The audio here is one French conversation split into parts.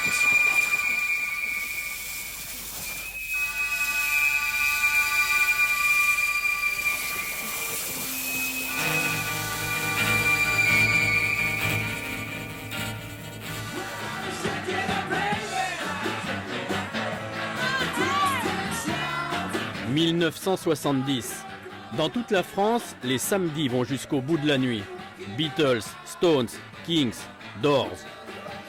« 1970. Dans toute la France, les samedis vont jusqu'au bout de la nuit. Beatles, Stones, Kings, Doors.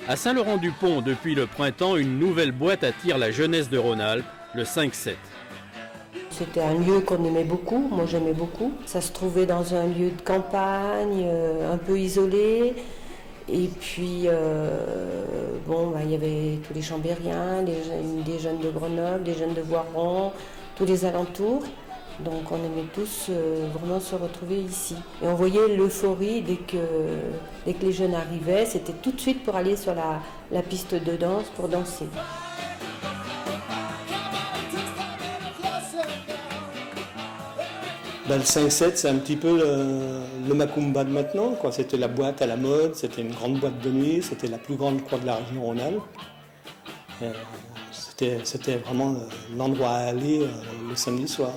À Saint-Laurent-du-Pont, depuis le printemps, une nouvelle boîte attire la jeunesse de Rhône-Alpes, le 5-7. C'était un lieu qu'on aimait beaucoup, moi j'aimais beaucoup. Ça se trouvait dans un lieu de campagne, un peu isolé. Et puis, il y avait tous les Chambériens, des jeunes de Grenoble, des jeunes de Voiron, tous les alentours. Donc on aimait tous vraiment se retrouver ici. Et on voyait l'euphorie dès que les jeunes arrivaient, c'était tout de suite pour aller sur la piste de danse pour danser. Le 5-7, c'est un petit peu le Macumba de maintenant, quoi. C'était la boîte à la mode, c'était une grande boîte de nuit, c'était la plus grande, croix de la région Rhône-Alpes. C'était vraiment l'endroit à aller le samedi soir.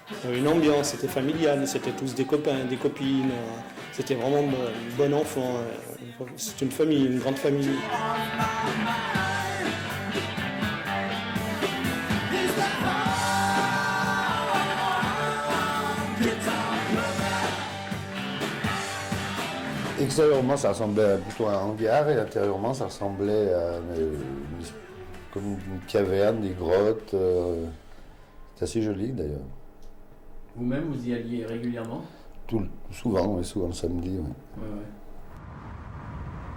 Il y avait une ambiance, c'était familial, c'était tous des copains, des copines. C'était vraiment bon enfant. C'est une famille, une grande famille. Extérieurement, ça ressemblait plutôt à un hangar et intérieurement, ça ressemblait à comme une caverne, des grottes. C'est assez joli d'ailleurs. Vous-même, vous y alliez régulièrement ? Souvent le samedi. Oui. Ouais.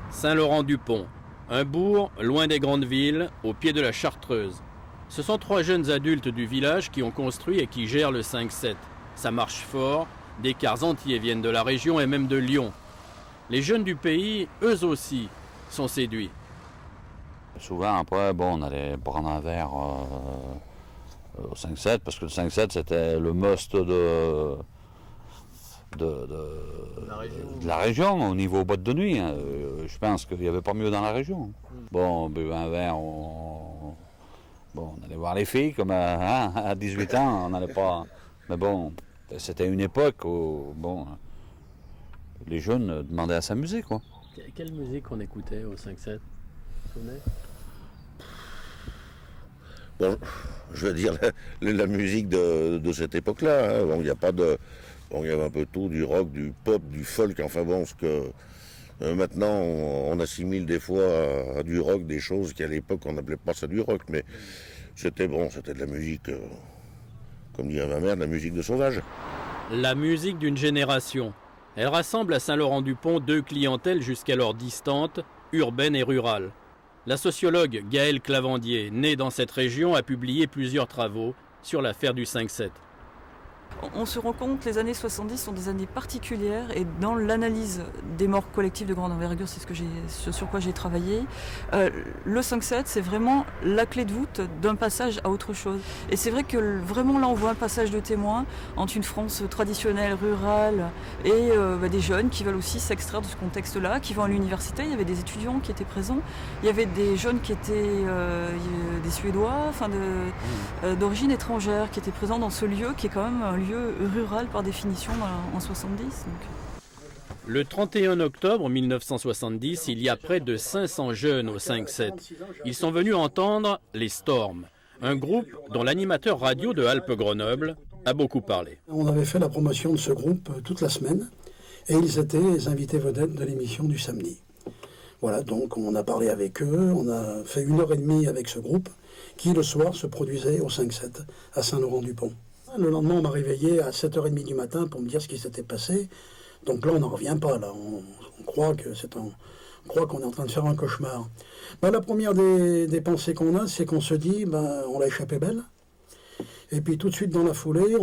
Saint-Laurent-du-Pont, un bourg loin des grandes villes, au pied de la Chartreuse. Ce sont 3 jeunes adultes du village qui ont construit et qui gèrent le 5-7. Ça marche fort, des cars entiers viennent de la région et même de Lyon. Les jeunes du pays, eux aussi, sont séduits. Souvent, après, on allait prendre un verre au 5-7, parce que le 5-7, c'était le must de la région, au niveau boîte de nuit. Je pense qu'il n'y avait pas mieux dans la région. On buvait un verre, on allait voir les filles, comme à 18 ans, on n'allait pas... Mais c'était une époque où, les jeunes demandaient à s'amuser, quoi. Quelle musique on écoutait au 5-7 ? Je veux dire, la musique de cette époque-là, il y a pas de... il y avait un peu tout, du rock, du pop, du folk, ce que... maintenant, on assimile des fois à du rock des choses qu'à l'époque, on n'appelait pas ça du rock, mais c'était de la musique, comme dirait ma mère, de la musique de sauvage. La musique d'une génération. Elle rassemble à Saint-Laurent-du-Pont 2 clientèles jusqu'alors distantes, urbaines et rurales. La sociologue Gaëlle Clavandier, née dans cette région, a publié plusieurs travaux sur l'affaire du 5-7. On se rend compte que les années 70 sont des années particulières et dans l'analyse des morts collectives de grande envergure, c'est ce sur quoi j'ai travaillé, le 5-7 c'est vraiment la clé de voûte d'un passage à autre chose. Et c'est vrai que vraiment là on voit un passage de témoin entre une France traditionnelle, rurale et des jeunes qui veulent aussi s'extraire de ce contexte-là, qui vont à l'université. Il y avait des étudiants qui étaient présents, il y avait des jeunes qui étaient des Suédois, d'origine étrangère, qui étaient présents dans ce lieu qui est quand même un lieu rural par définition en 70. Donc. Le 31 octobre 1970, il y a près de 500 jeunes au 5-7. Ils sont venus entendre les Storms, un groupe dont l'animateur radio de Alpes-Grenoble a beaucoup parlé. On avait fait la promotion de ce groupe toute la semaine et ils étaient les invités vedettes de l'émission du samedi. Voilà, donc on a parlé avec eux, on a fait 1h30 avec ce groupe qui le soir se produisait au 5-7 à Saint-Laurent-du-Pont. Le lendemain, on m'a réveillé à 7h30 du matin pour me dire ce qui s'était passé. Donc là, on n'en revient pas. Là. On croit qu'on est en train de faire un cauchemar. La première des pensées qu'on a, c'est qu'on se dit, on l'a échappé belle. Et puis tout de suite dans la foulée,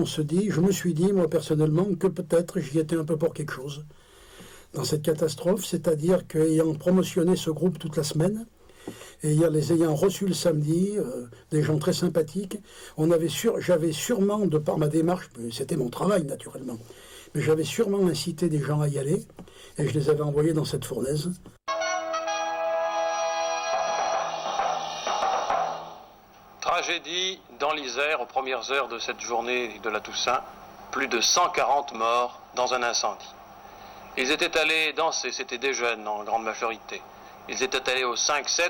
je me suis dit, moi personnellement, que peut-être j'y étais un peu pour quelque chose dans cette catastrophe. C'est-à-dire qu'ayant promotionné ce groupe toute la semaine, et les ayant reçus le samedi, des gens très sympathiques, j'avais sûrement, de par ma démarche, c'était mon travail naturellement, mais j'avais sûrement incité des gens à y aller, et je les avais envoyés dans cette fournaise. Tragédie dans l'Isère aux premières heures de cette journée de la Toussaint. Plus de 140 morts dans un incendie. Ils étaient allés danser, c'était des jeunes en grande majorité. Ils étaient allés au 5-7,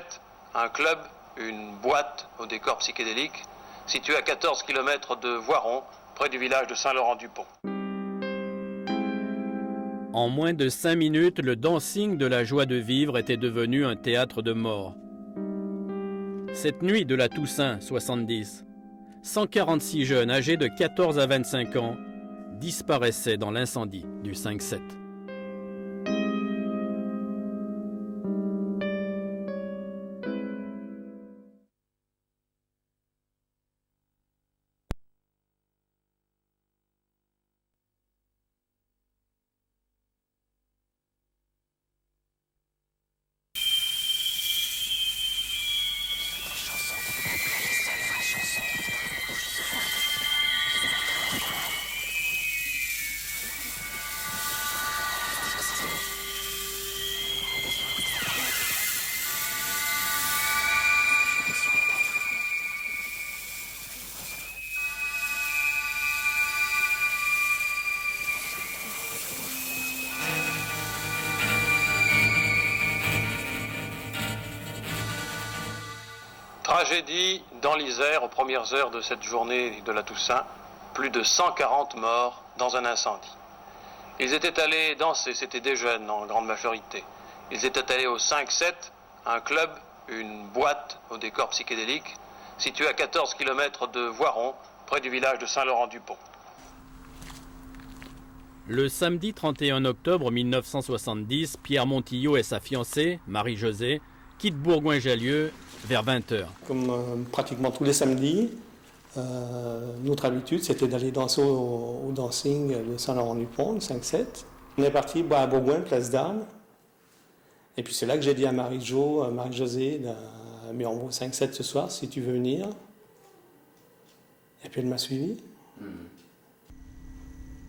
un club, une boîte au décor psychédélique, situé à 14 km de Voiron, près du village de Saint-Laurent-du-Pont. En moins de 5 minutes, le dancing de la joie de vivre était devenu un théâtre de mort. Cette nuit de la Toussaint 70, 146 jeunes âgés de 14 à 25 ans disparaissaient dans l'incendie du 5-7. Tragédie dans l'Isère aux premières heures de cette journée de la Toussaint. Plus de 140 morts dans un incendie. Ils étaient allés danser, c'était des jeunes en grande majorité. Ils étaient allés au 5-7, un club, une boîte au décor psychédélique, situé à 14 km de Voiron, près du village de Saint-Laurent-du-Pont. Le samedi 31 octobre 1970, Pierre Montillot et sa fiancée, Marie-Josée, quittent Bourgoin-Jallieu vers 20h. Comme pratiquement tous les samedis, notre habitude c'était d'aller danser au dancing de Saint-Laurent-du-Pont, le 5-7. On est parti à Bourgoin, place d'Armes. Et puis c'est là que j'ai dit à Marie-Josée, mais on va au 5-7 ce soir si tu veux venir. Et puis elle m'a suivi.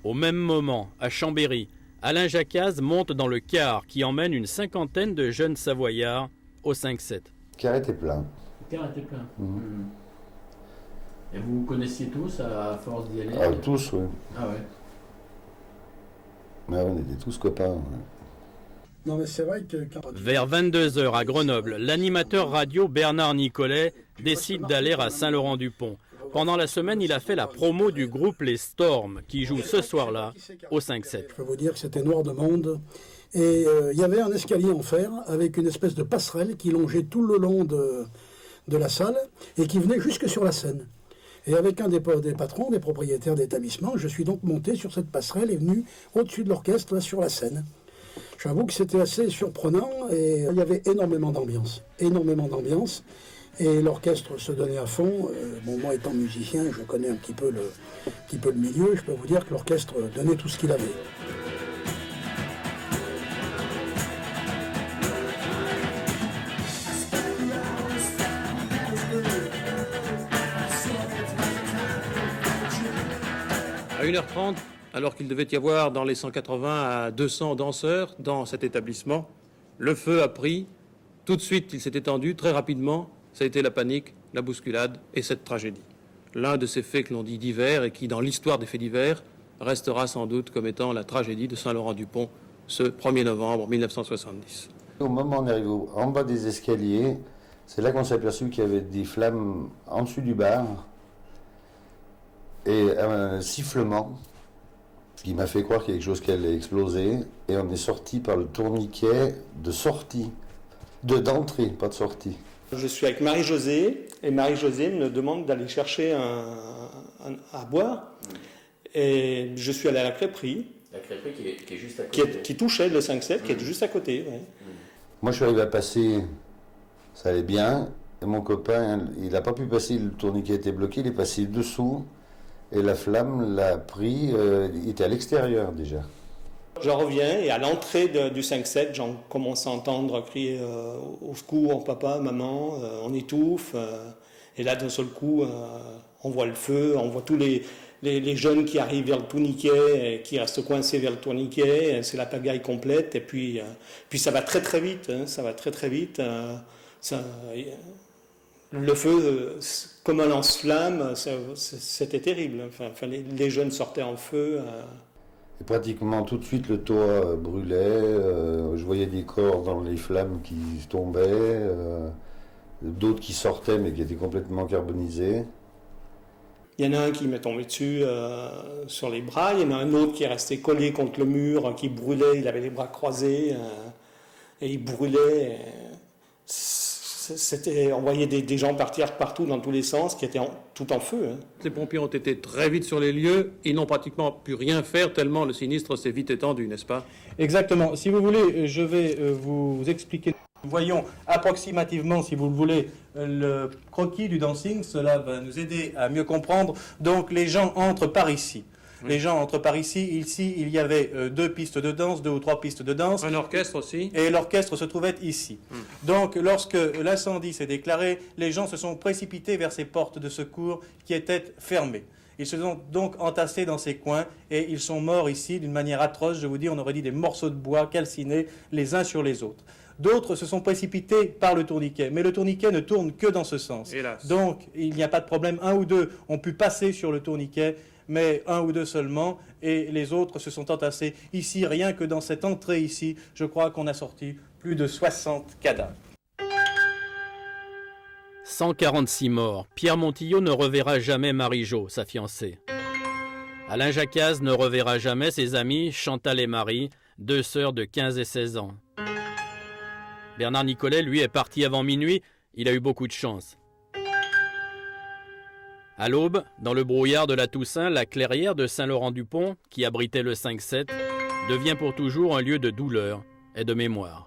Au même moment, à Chambéry, Alain Jacquaz monte dans le car qui emmène une cinquantaine de jeunes Savoyards au 5-7. Le car était plein. Le car était plein. Et vous connaissiez tous à force d'y aller? Ah, tous, oui. Ah ouais. Mais on était tous copains. Ouais. Non, mais c'est vrai que... Vers 22h à Grenoble, l'animateur radio Bernard Nicolet décide d'aller à Saint-Laurent-du-Pont. Pendant la semaine, il a fait la promo du groupe Les Storms, qui joue ce soir-là au 5-7. Je peux vous dire que c'était noir de monde. Et il y avait un escalier en fer avec une espèce de passerelle qui longeait tout le long de la salle et qui venait jusque sur la scène. Et avec un des patrons, des propriétaires d'établissement, je suis donc monté sur cette passerelle et venu au-dessus de l'orchestre, là, sur la scène. J'avoue que c'était assez surprenant et il y avait énormément d'ambiance. Et l'orchestre se donnait à fond. Bon, moi étant musicien, je connais un petit peu le milieu. Je peux vous dire que l'orchestre donnait tout ce qu'il avait. À 1h30, alors qu'il devait y avoir dans les 180 à 200 danseurs dans cet établissement, le feu a pris. Tout de suite, il s'est étendu très rapidement. Ça a été la panique, la bousculade et cette tragédie. L'un de ces faits que l'on dit divers et qui, dans l'histoire des faits divers, restera sans doute comme étant la tragédie de Saint-Laurent-du-Pont ce 1er novembre 1970. Au moment où on est arrivé en bas des escaliers, c'est là qu'on s'est aperçu qu'il y avait des flammes en dessous du bar et un sifflement qui m'a fait croire qu'il y a quelque chose qui allait exploser. Et on est sorti par le tourniquet de sortie, d'entrée, pas de sortie. Je suis avec Marie-Josée, et Marie-Josée me demande d'aller chercher à boire. Et je suis allé à la crêperie. La crêperie qui est juste à côté. Qui touchait le 5-7, qui est juste à côté. Ouais. Moi, je suis arrivé à passer, ça allait bien. Et mon copain, il n'a pas pu passer, le tourniquet était bloqué, il est passé dessous. Et la flamme l'a pris, il était à l'extérieur déjà. Je reviens et à l'entrée du 5-7, j'en commence à entendre crier au secours, papa, maman, on étouffe. Et là, d'un seul coup, on voit le feu, on voit tous les jeunes qui arrivent vers le tourniquet, et qui restent coincés vers le tourniquet. C'est la pagaille complète. Et puis ça va très très vite. Ça va très très vite. Le feu, comme un lance-flamme, c'était terrible. Enfin, les jeunes sortaient en feu. Et pratiquement tout de suite, le toit brûlait. Je voyais des corps dans les flammes qui tombaient, d'autres qui sortaient mais qui étaient complètement carbonisés. Il y en a un qui m'est tombé dessus sur les bras, il y en a un autre qui est resté collé contre le mur, qui brûlait, il avait les bras croisés, et il brûlait. On voyait des gens partir partout dans tous les sens, qui étaient tout en feu. Les pompiers ont été très vite sur les lieux, ils n'ont pratiquement pu rien faire tellement le sinistre s'est vite étendu, n'est-ce pas? Exactement. Si vous voulez, je vais vous expliquer. Voyons approximativement, si vous le voulez, le croquis du dancing. Cela va nous aider à mieux comprendre. Donc les gens entrent par ici. Les gens entrent par ici. Ici, il y avait 2 pistes de danse, 2 ou 3 pistes de danse. Un orchestre aussi. Et l'orchestre se trouvait ici. Donc, lorsque l'incendie s'est déclaré, les gens se sont précipités vers ces portes de secours qui étaient fermées. Ils se sont donc entassés dans ces coins et ils sont morts ici d'une manière atroce. Je vous dis, on aurait dit des morceaux de bois calcinés les uns sur les autres. D'autres se sont précipités par le tourniquet, mais le tourniquet ne tourne que dans ce sens. Hélas. Donc, il n'y a pas de problème. 1 ou 2 ont pu passer sur le tourniquet, mais 1 ou 2 seulement, et les autres se sont entassés. Ici, rien que dans cette entrée ici, je crois qu'on a sorti plus de 60 cadavres. 146 morts. Pierre Montillot ne reverra jamais Marie-Jo, sa fiancée. Alain Jacquaz ne reverra jamais ses amis Chantal et Marie, 2 sœurs de 15 et 16 ans. Bernard Nicolet, lui, est parti avant minuit. Il a eu beaucoup de chance. À l'aube, dans le brouillard de la Toussaint, la clairière de Saint-Laurent-du-Pont, qui abritait le 5-7, devient pour toujours un lieu de douleur et de mémoire.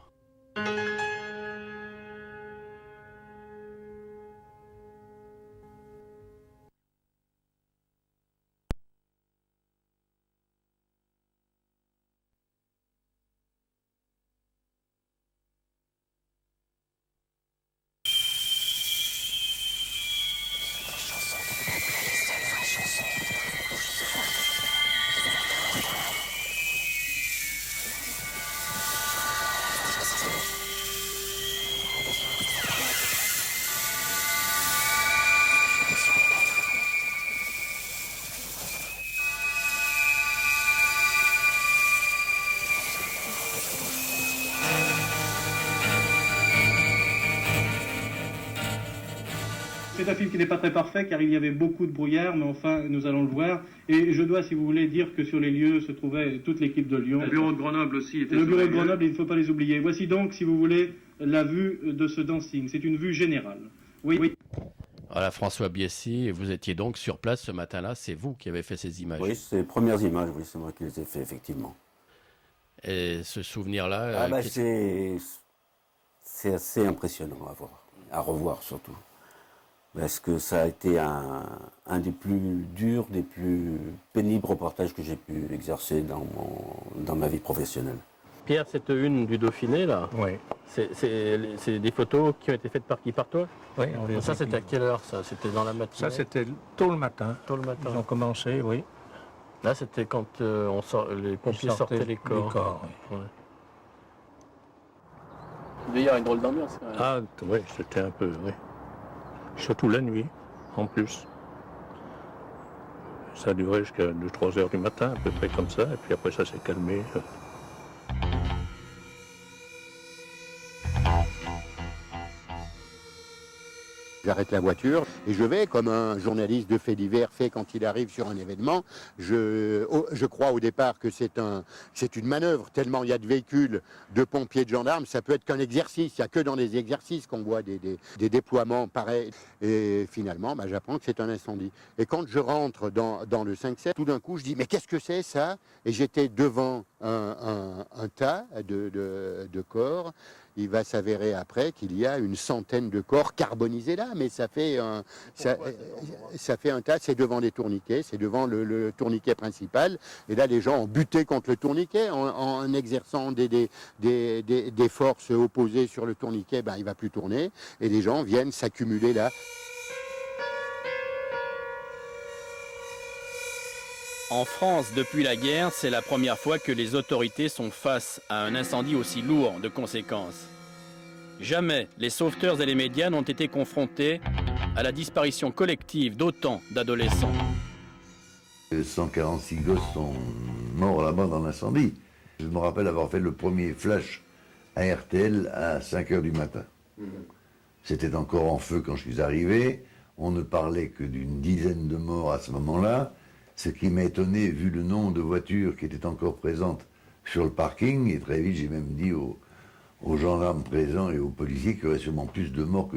C'est un film qui n'est pas très parfait car il y avait beaucoup de brouillard, mais enfin nous allons le voir. Et je dois, si vous voulez, dire que sur les lieux se trouvait toute l'équipe de Lyon. Le bureau de Grenoble aussi était Le sur bureau les de lieux. Grenoble, il ne faut pas les oublier. Voici donc, si vous voulez, la vue de ce dancing. C'est une vue générale. Oui. Voilà, François Biessy, vous étiez donc sur place ce matin-là, c'est vous qui avez fait ces images. Oui, c'est les premières images, oui, c'est moi qui les ai fait, effectivement. Et ce souvenir-là... c'est assez impressionnant à voir, à revoir surtout. Parce que ça a été un des plus durs, des plus pénibles reportages que j'ai pu exercer dans ma vie professionnelle. Pierre, cette une du Dauphiné, là, Oui. c'est des photos qui ont été faites par qui? Par toi? Oui, Ça, c'était à quelle heure, ça? C'était dans la matinée? Ça, c'était tôt le matin. Tôt le matin. Ils ont commencé, oui. Là, c'était quand les pompiers sortaient les corps. Oui. Ouais. D'ailleurs, une drôle d'ambiance, quand même. Ah, oui, c'était un peu, oui. Surtout la nuit, en plus. Ça a duré jusqu'à 2-3 heures du matin, à peu près comme ça, et puis après ça s'est calmé. J'arrête la voiture et je vais, comme un journaliste de faits divers fait quand il arrive sur un événement. Je crois au départ que c'est une manœuvre, tellement il y a de véhicules, de pompiers, de gendarmes. Ça peut être qu'un exercice. Il n'y a que dans les exercices qu'on voit des déploiements pareils. Et finalement, j'apprends que c'est un incendie. Et quand je rentre dans le 5-7, tout d'un coup, je dis « Mais qu'est-ce que c'est ça ?» Et j'étais devant un tas de corps. Il va s'avérer après qu'il y a une centaine de corps carbonisés là, mais ça fait un tas, c'est devant les tourniquets, c'est devant le tourniquet principal, et là les gens ont buté contre le tourniquet en exerçant des forces opposées sur le tourniquet, il ne va plus tourner, et les gens viennent s'accumuler là. En France, depuis la guerre, c'est la première fois que les autorités sont face à un incendie aussi lourd de conséquences. Jamais les sauveteurs et les médias n'ont été confrontés à la disparition collective d'autant d'adolescents. 146 gosses sont morts là-bas dans l'incendie. Je me rappelle avoir fait le premier flash à RTL à 5h du matin. C'était encore en feu quand je suis arrivé. On ne parlait que d'une dizaine de morts à ce moment-là. Ce qui m'a étonné, vu le nombre de voitures qui étaient encore présentes sur le parking. Et très vite, j'ai même dit aux gendarmes présents et aux policiers qu'il y aurait sûrement plus de morts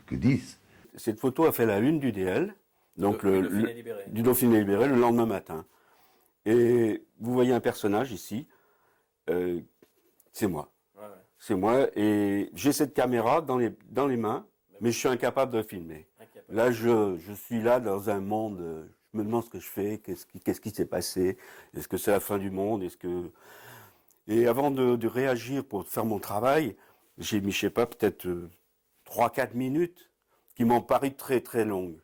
que 10. Cette photo a fait la une du DL, donc du Dauphiné libéré, le lendemain matin. Et vous voyez un personnage ici, c'est moi. Ouais. C'est moi, et j'ai cette caméra dans les mains, mais je suis incapable de filmer. Là, je suis là dans un monde, je me demande ce que je fais, qu'est-ce qui s'est passé, est-ce que c'est la fin du monde, Et avant de réagir pour faire mon travail, j'ai mis, je sais pas, peut-être 3-4 minutes qui m'ont paru très très longues.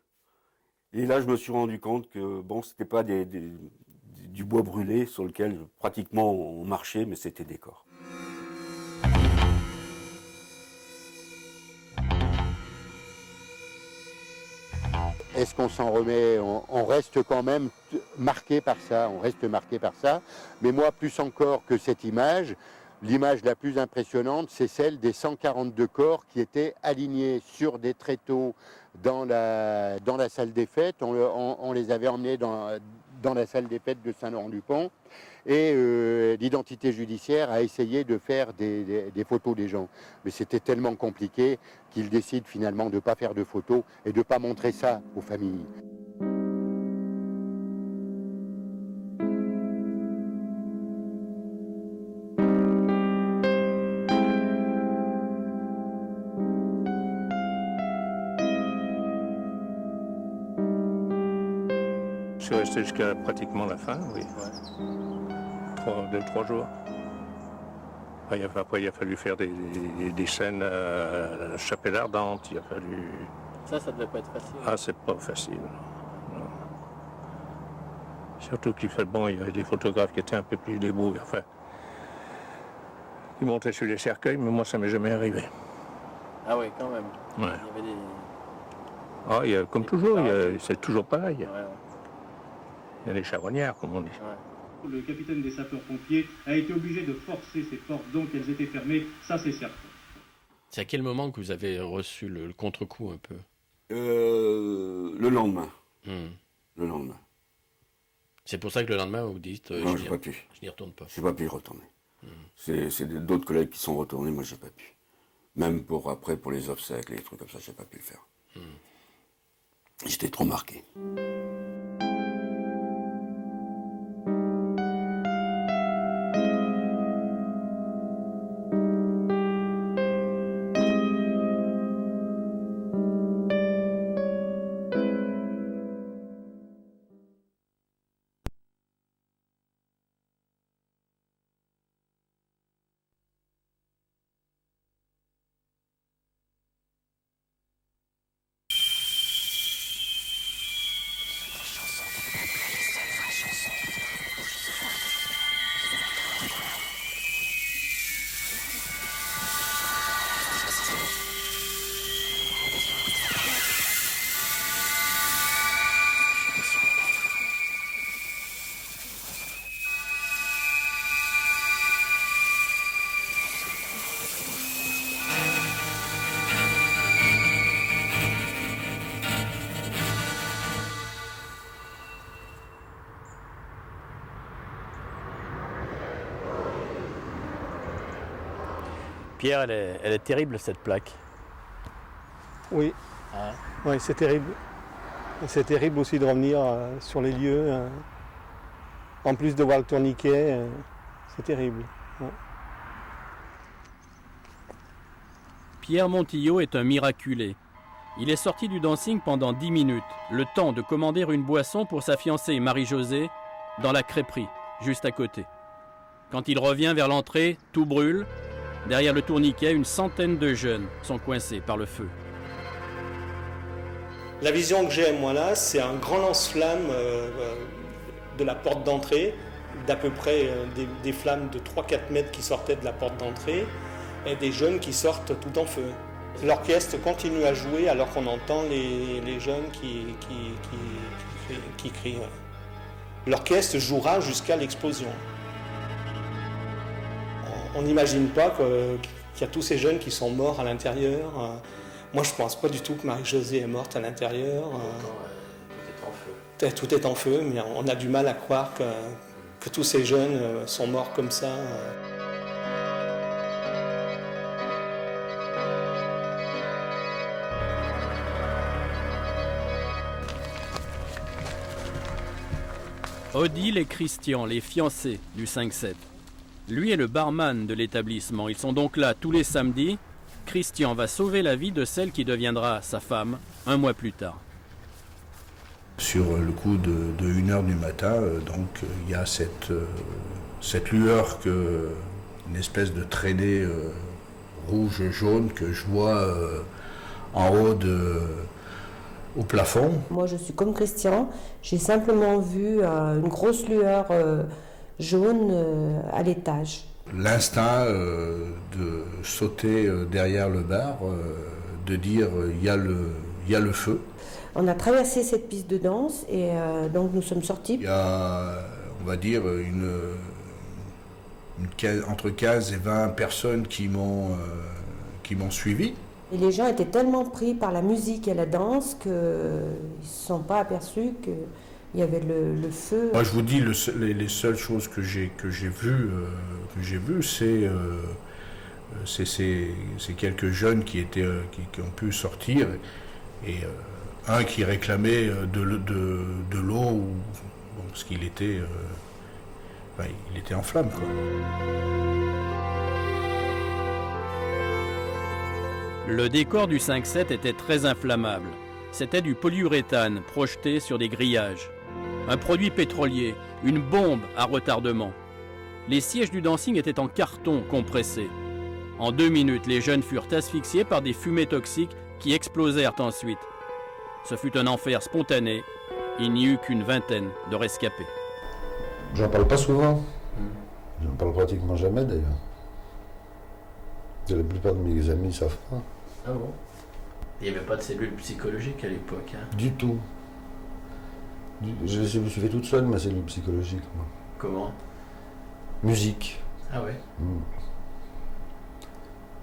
Et là, je me suis rendu compte que, bon, c'était pas du bois brûlé sur lequel pratiquement on marchait, mais c'était des corps. Est-ce qu'on s'en remet? On reste quand même marqué par ça, Mais moi, plus encore que cette image, l'image la plus impressionnante, c'est celle des 142 corps qui étaient alignés sur des tréteaux dans la salle des fêtes. On les avait emmenés dans la salle des fêtes de Saint-Laurent-du-Pont. Et l'identité judiciaire a essayé de faire des photos des gens. Mais c'était tellement compliqué qu'ils décident finalement de ne pas faire de photos et de ne pas montrer ça aux familles. Je suis resté jusqu'à pratiquement la fin, oui. 2-3 jours. Après, il a fallu faire des scènes à la chapelle ardente. Il a fallu... Ça devait pas être facile. Ah, c'est pas facile. Non. Surtout qu'il fait bon, il y avait des photographes qui étaient un peu plus débrouillés. Enfin, ils montaient sur les cercueils, mais moi, ça m'est jamais arrivé. Ah oui, quand même. Ouais. Il y avait des... Comme toujours, c'est toujours pareil. Ouais. Il y a des charognards, comme on dit. Ouais. Le capitaine des sapeurs-pompiers a été obligé de forcer ces portes, donc elles étaient fermées, ça c'est certain. C'est à quel moment que vous avez reçu le contre-coup un peu? Le lendemain. Le lendemain. C'est pour ça que le lendemain vous dites non, je n'y retourne pas. Je n'ai pas pu y retourner. C'est d'autres collègues qui sont retournés, moi j'ai pas pu. Même pour les obsèques, les trucs comme ça, j'ai pas pu le faire. J'étais trop marqué. Pierre, elle est terrible cette plaque. Oui, oui, c'est terrible. C'est terrible aussi de revenir sur les lieux. En plus de voir le tourniquet, c'est terrible. Ouais. Pierre Montillot est un miraculé. Il est sorti du dancing pendant 10 minutes, le temps de commander une boisson pour sa fiancée Marie-Josée dans la crêperie, juste à côté. Quand il revient vers l'entrée, tout brûle. Derrière le tourniquet, une centaine de jeunes sont coincés par le feu. La vision que j'ai, moi, là, c'est un grand lance-flamme de la porte d'entrée, d'à peu près des flammes de 3-4 mètres qui sortaient de la porte d'entrée. et des jeunes qui sortent tout en feu. L'orchestre continue à jouer alors qu'on entend les jeunes qui crient. Ouais. L'orchestre jouera jusqu'à l'explosion. On n'imagine pas qu'il y a tous ces jeunes qui sont morts à l'intérieur. Moi, je ne pense pas du tout que Marie-Josée est morte à l'intérieur. Tout est en feu, mais on a du mal à croire que tous ces jeunes sont morts comme ça. Odile et Christian, les fiancés du 5-7. Lui est le barman de l'établissement. Ils sont donc là tous les samedis. Christian va sauver la vie de celle qui deviendra sa femme un mois plus tard. Sur le coup de 1h du matin, il y a cette lueur, une espèce de traînée rouge-jaune que je vois en haut au plafond. Moi, je suis comme Christian. J'ai simplement vu une grosse lueur jaune à l'étage. L'instinct de sauter derrière le bar, de dire il y a le feu. On a traversé cette piste de danse et donc nous sommes sortis. Il y a, on va dire, entre 15 et 20 personnes qui m'ont suivi. Et les gens étaient tellement pris par la musique et la danse qu'ils ne se sont pas aperçus qu'il y avait le feu. Moi, je vous dis, les seules choses que j'ai vues, c'est quelques jeunes qui ont pu sortir et un qui réclamait de l'eau parce qu'il était, il était en flammes, quoi. Le décor du 5-7 était très inflammable. C'était du polyuréthane projeté sur des grillages. Un produit pétrolier, une bombe à retardement. Les sièges du dancing étaient en carton compressé. En 2 minutes, les jeunes furent asphyxiés par des fumées toxiques qui explosèrent ensuite. Ce fut un enfer spontané. Il n'y eut qu'une vingtaine de rescapés. J'en parle pas souvent. J'en parle pratiquement jamais d'ailleurs. La plupart de mes amis ne savent pas. Ah bon? Il n'y avait pas de cellule psychologique à l'époque, hein? Du tout. Je me suis fait toute seule ma cellule psychologique. Moi. Comment? Musique. Ah ouais?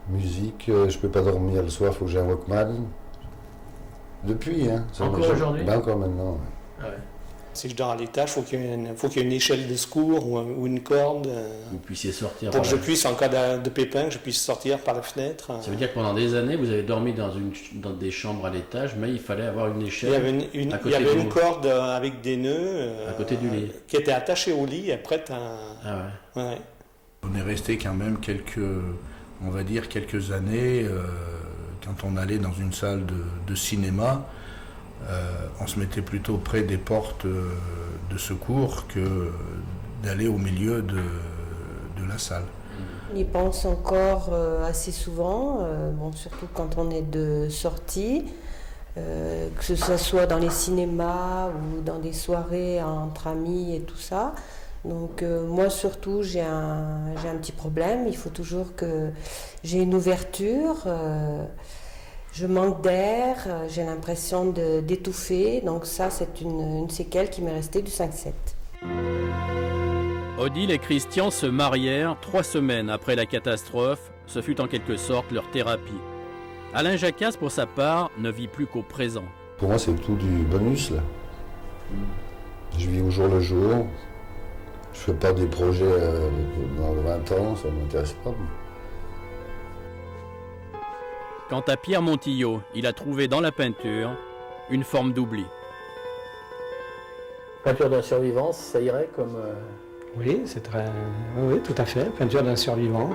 Musique, je peux pas dormir le soir, il faut que j'ai un Walkman. Depuis, hein. Encore aujourd'hui? Ben encore maintenant, ouais. Ah ouais. Si je dors à l'étage, il faut qu'il y ait une échelle de secours ou une corde. Vous puissiez sortir. Pour que je puisse, en cas de pépin, que je puisse sortir par la fenêtre. Ça veut dire que pendant des années, vous avez dormi dans des chambres à l'étage, mais il fallait avoir une échelle. Il y avait une corde avec des nœuds. À côté du lit. Qui était attachée au lit et prête à. Ah ouais. Ouais. On est resté quand même quelques années, quand on allait dans une salle de cinéma. On se mettait plutôt près des portes de secours que d'aller au milieu de la salle. On y pense encore assez souvent, surtout quand on est de sortie, que ce soit dans les cinémas ou dans des soirées entre amis et tout ça. Donc moi surtout j'ai un petit problème, il faut toujours que j'ai une ouverture. Je manque d'air, j'ai l'impression d'étouffer, donc ça c'est une séquelle qui m'est restée du 5-7. Odile et Christian se marièrent 3 semaines après la catastrophe. Ce fut en quelque sorte leur thérapie. Alain Jacasse, pour sa part, ne vit plus qu'au présent. Pour moi, c'est tout du bonus, là. Je vis au jour le jour. Je fais pas des projets dans 20 ans, ça ne m'intéresse pas. Quant à Pierre Montillot, il a trouvé dans la peinture une forme d'oubli. Peinture d'un survivant, ça irait comme... Oui, c'est très... Oui, tout à fait. Peinture d'un survivant.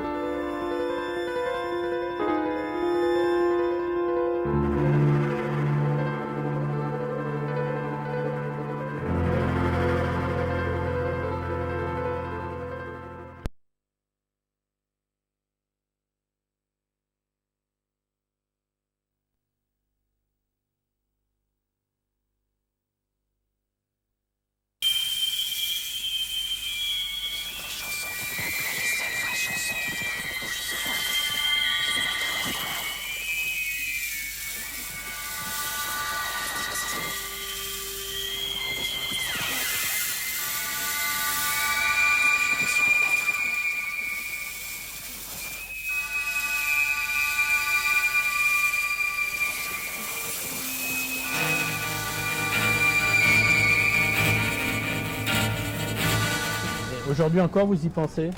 Aujourd'hui encore, vous y pensez?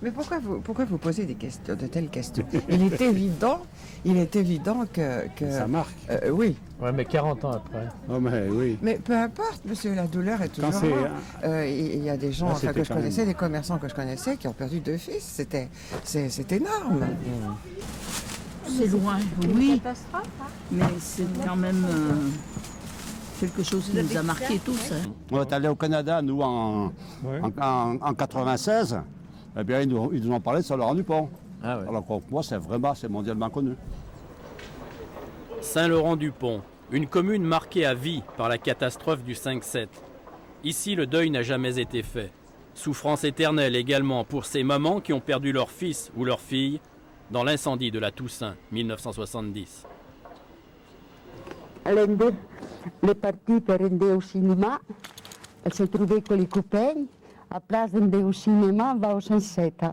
Mais pourquoi vous posez de telles questions? Il est évident que Ça marque. Oui. Ouais, mais 40 ans après. Oh, mais oui. Mais peu importe, monsieur, la douleur est toujours là. Il y a des gens que je connaissais, des commerçants que je connaissais qui ont perdu 2 fils. C'est énorme. C'est loin, oui. Mais c'est quand même quelque chose qui nous a marqué tous. Hein. On est allé au Canada, nous, en 96. Eh bien, ils nous ont parlé de Saint-Laurent-du-Pont. Ah ouais. Alors que moi, c'est mondialement connu. Saint-Laurent-du-Pont, une commune marquée à vie par la catastrophe du 5-7. Ici, le deuil n'a jamais été fait. Souffrance éternelle également pour ces mamans qui ont perdu leur fils ou leur fille dans l'incendie de la Toussaint 1970. L'Inde est partie pour aller au cinéma. Elle s'est trouvée avec les copains. À place d'aller au cinéma, on va au 107.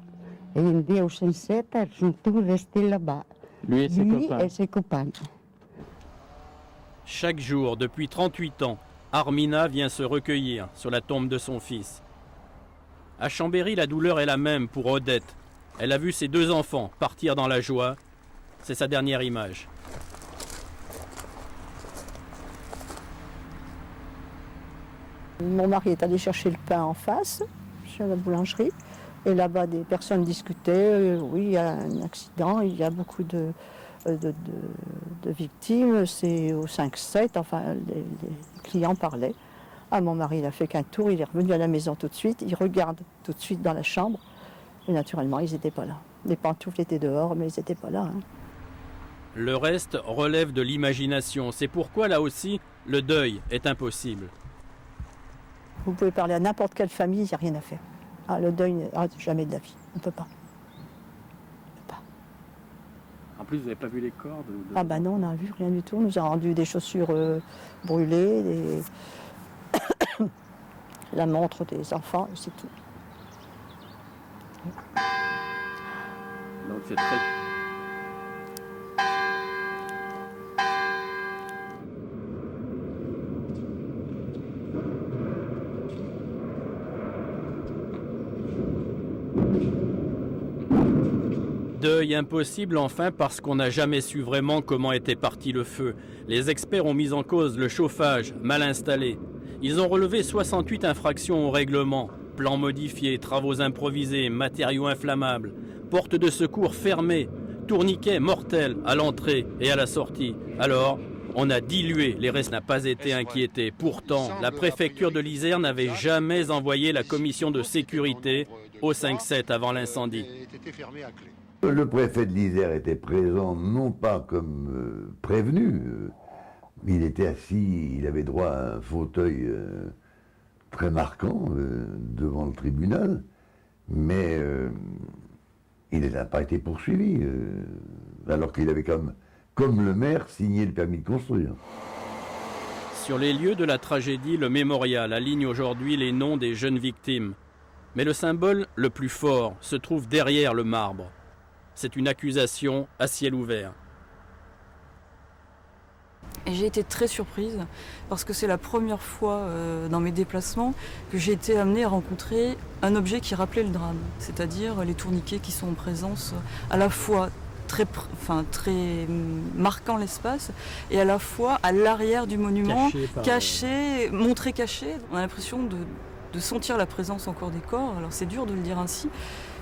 Et on dit au 107, elles sont tous restés là-bas. Lui et ses copains. Chaque jour, depuis 38 ans, Armina vient se recueillir sur la tombe de son fils. À Chambéry, la douleur est la même pour Odette. Elle a vu ses 2 enfants partir dans la joie. C'est sa dernière image. Mon mari est allé chercher le pain en face, chez la boulangerie. Et là-bas, des personnes discutaient. Oui, il y a un accident, il y a beaucoup de victimes. C'est au 5-7, enfin, les clients parlaient. Ah, mon mari, il a fait qu'un tour, il est revenu à la maison tout de suite. Il regarde tout de suite dans la chambre. Et naturellement, ils n'étaient pas là. Les pantoufles étaient dehors, mais ils n'étaient pas là. Hein. Le reste relève de l'imagination. C'est pourquoi, là aussi, le deuil est impossible. Vous pouvez parler à n'importe quelle famille, il n'y a rien à faire. Ah, le deuil, jamais de la vie. On ne peut pas. En plus, vous n'avez pas vu les corps Ah ben non, on n'a vu rien du tout. On nous a rendu des chaussures brûlées, la montre des enfants, et c'est tout. Donc c'est très... Deuil impossible enfin parce qu'on n'a jamais su vraiment comment était parti le feu. Les experts ont mis en cause le chauffage mal installé. Ils ont relevé 68 infractions au règlement. Plans modifiés, travaux improvisés, matériaux inflammables, portes de secours fermées, tourniquets mortels à l'entrée et à la sortie. Alors, on a dilué, les restes n'a pas été inquiétés. Pourtant, la préfecture de l'Isère n'avait jamais envoyé la commission de sécurité au 5-7 avant l'incendie. Le préfet de l'Isère était présent, non pas comme prévenu, mais il était assis, il avait droit à un fauteuil très marquant devant le tribunal, mais il n'a pas été poursuivi, alors qu'il avait comme le maire signé le permis de construire. Sur les lieux de la tragédie, le mémorial aligne aujourd'hui les noms des jeunes victimes. Mais le symbole le plus fort se trouve derrière le marbre. C'est une accusation à ciel ouvert. Et j'ai été très surprise parce que c'est la première fois dans mes déplacements que j'ai été amenée à rencontrer un objet qui rappelait le drame, c'est-à-dire les tourniquets qui sont en présence à la fois très marquant l'espace et à la fois à l'arrière du monument, montré caché. On a l'impression de sentir la présence encore des corps. Alors c'est dur de le dire ainsi,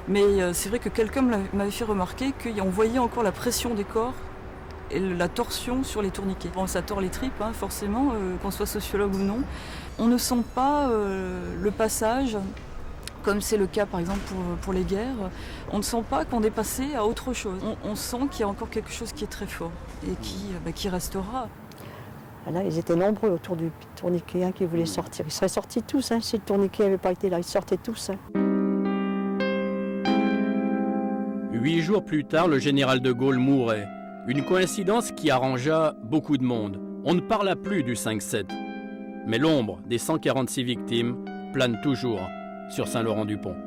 mais c'est vrai que quelqu'un m'avait fait remarquer qu'on voyait encore la pression des corps et la torsion sur les tourniquets. Bon, ça tord les tripes, hein, forcément, qu'on soit sociologue ou non. On ne sent pas le passage, comme c'est le cas par exemple pour les guerres. On ne sent pas qu'on est passé à autre chose. On sent qu'il y a encore quelque chose qui est très fort et qui restera. Là, ils étaient nombreux autour du tourniquet qui voulaient sortir. Ils seraient sortis tous, si le tourniquet n'avait pas été là. Ils sortaient tous. 8 jours plus tard, le général de Gaulle mourait. Une coïncidence qui arrangea beaucoup de monde. On ne parla plus du 5-7. Mais l'ombre des 146 victimes plane toujours sur Saint-Laurent-du-Pont.